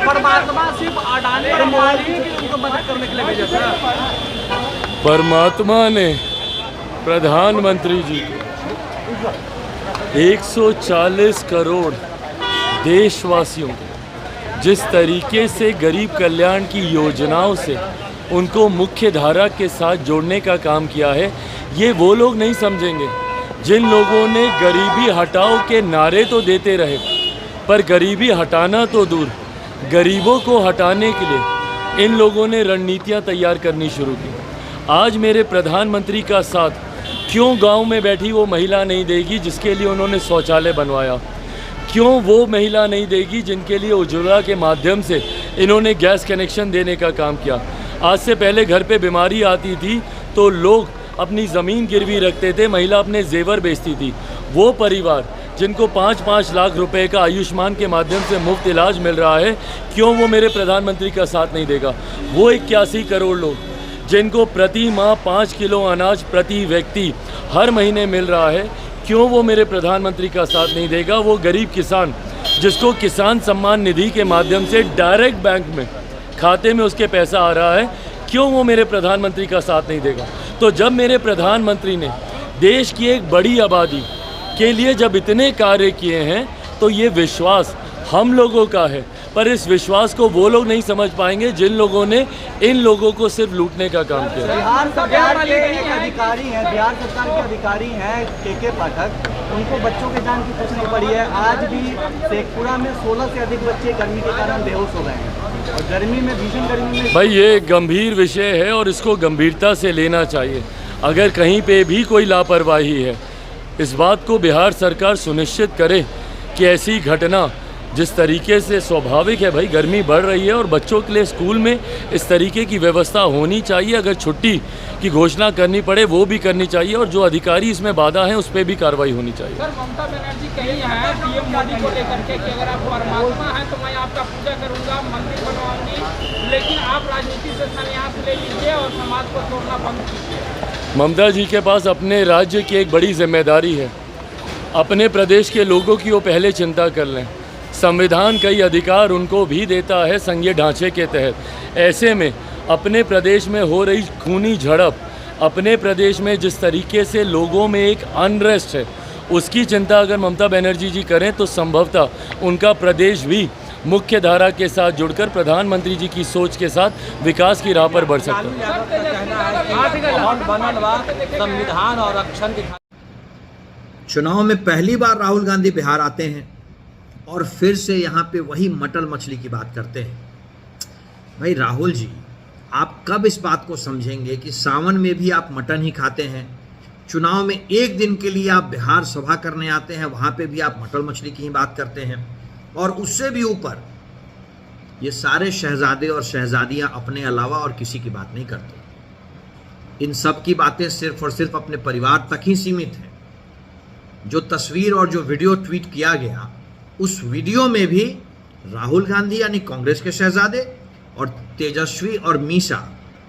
परमात्मा सिर्फ अडानी और अंबानी की उनको मदद करने के लिए भेजा सर। परमात्मा ने प्रधानमंत्री जी को 140 करोड़ देशवासियों को जिस तरीके से गरीब कल्याण की योजनाओं से उनको मुख्य धारा के साथ जोड़ने का काम किया है, ये वो लोग नहीं समझेंगे जिन लोगों ने गरीबी हटाओ के नारे तो देते रहे, पर गरीबी हटाना तो दूर, गरीबों को हटाने के लिए इन लोगों ने रणनीतियाँ तैयार करनी शुरू की। आज मेरे प्रधानमंत्री का साथ क्यों गांव में बैठी वो महिला नहीं देगी जिसके लिए उन्होंने शौचालय बनवाया? क्यों वो महिला नहीं देगी जिनके लिए उज्ज्वला के माध्यम से इन्होंने गैस कनेक्शन देने का काम किया? आज से पहले घर पे बीमारी आती थी तो लोग अपनी ज़मीन गिरवी रखते थे, महिला अपने जेवर बेचती थी। वो परिवार जिनको 5-5 लाख रुपए का आयुष्मान के माध्यम से मुफ्त इलाज मिल रहा है, क्यों वो मेरे प्रधानमंत्री का साथ नहीं देगा? वो 81 करोड़ लोग जिनको प्रति माह 5 किलो अनाज प्रति व्यक्ति हर महीने मिल रहा है, क्यों वो मेरे प्रधानमंत्री का साथ नहीं देगा? वो गरीब किसान जिसको किसान सम्मान निधि के माध्यम से डायरेक्ट बैंक में खाते में उसके पैसा आ रहा है, क्यों वो मेरे प्रधानमंत्री का साथ नहीं देगा? तो जब मेरे प्रधानमंत्री ने देश की एक बड़ी आबादी के लिए जब इतने कार्य किए हैं तो ये विश्वास हम लोगों का है, पर इस विश्वास को वो लोग नहीं समझ पाएंगे जिन लोगों ने इन लोगों को सिर्फ लूटने का काम किया। बिहार सरकार के एक अधिकारी हैं, बिहार सरकार के अधिकारी हैं के पाठक, उनको बच्चों की जान की कुछ नहीं पड़ी है। आज भी शेखपुरा में 16 से अधिक बच्चे गर्मी के कारण बेहोश हो गए हैं और गर्मी में, भीषण गर्मी में। भाई ये गंभीर विषय है और इसको गंभीरता से लेना चाहिए। अगर कहीं पे भी कोई लापरवाही है, इस बात को बिहार सरकार सुनिश्चित करे कि ऐसी घटना जिस तरीके से स्वाभाविक है, भाई गर्मी बढ़ रही है और बच्चों के लिए स्कूल में इस तरीके की व्यवस्था होनी चाहिए। अगर छुट्टी की घोषणा करनी पड़े वो भी करनी चाहिए और जो अधिकारी इसमें बाधा हैं उस पर भी कार्रवाई होनी चाहिए। सर, ममता बनर्जी कही है पीएम मोदी को लेकर के कि अगर आप परमात्मा हैं तो मैं आपका पूजा करूंगा, मंदिर बनवाऊंगी, लेकिन आप राजनीति से संन्यास ले लीजिए और समाज को तोड़ना बंद कीजिए। ममता जी के पास अपने राज्य की एक बड़ी जिम्मेदारी है। अपने प्रदेश के लोगों की वो पहले चिंता कर लें। संविधान कई अधिकार उनको भी देता है संघीय ढांचे के तहत। ऐसे में अपने प्रदेश में हो रही खूनी झड़प, अपने प्रदेश में जिस तरीके से लोगों में एक अनरेस्ट है, उसकी चिंता अगर ममता बनर्जी जी करें तो संभवतः उनका प्रदेश भी मुख्य धारा के साथ जुड़कर प्रधानमंत्री जी की सोच के साथ विकास की राह पर बढ़ सकता है। चुनाव में पहली बार राहुल गांधी बिहार आते हैं और फिर से यहाँ पे वही मटन मछली की बात करते हैं। भाई राहुल जी, आप कब इस बात को समझेंगे कि सावन में भी आप मटन ही खाते हैं, चुनाव में एक दिन के लिए आप बिहार सभा करने आते हैं, वहाँ पे भी आप मटन मछली की ही बात करते हैं, और उससे भी ऊपर ये सारे शहजादे और शहजादियाँ अपने अलावा और किसी की बात नहीं करते। इन सब की बातें सिर्फ और सिर्फ अपने परिवार तक ही सीमित है। जो तस्वीर और जो वीडियो ट्वीट किया गया, उस वीडियो में भी राहुल गांधी यानी कांग्रेस के शहजादे और तेजस्वी और मीसा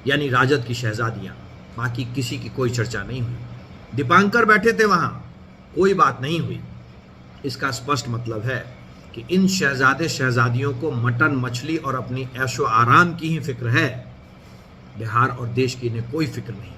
यानी राजद की शहजादियां, बाकी किसी की कोई चर्चा नहीं हुई। दीपांकर बैठे थे वहां, कोई बात नहीं हुई। इसका स्पष्ट मतलब है कि इन शहजादे शहजादियों को मटन मछली और अपनी ऐशो आराम की ही फिक्र है। बिहार और देश की इन्हें कोई फिक्र नहीं।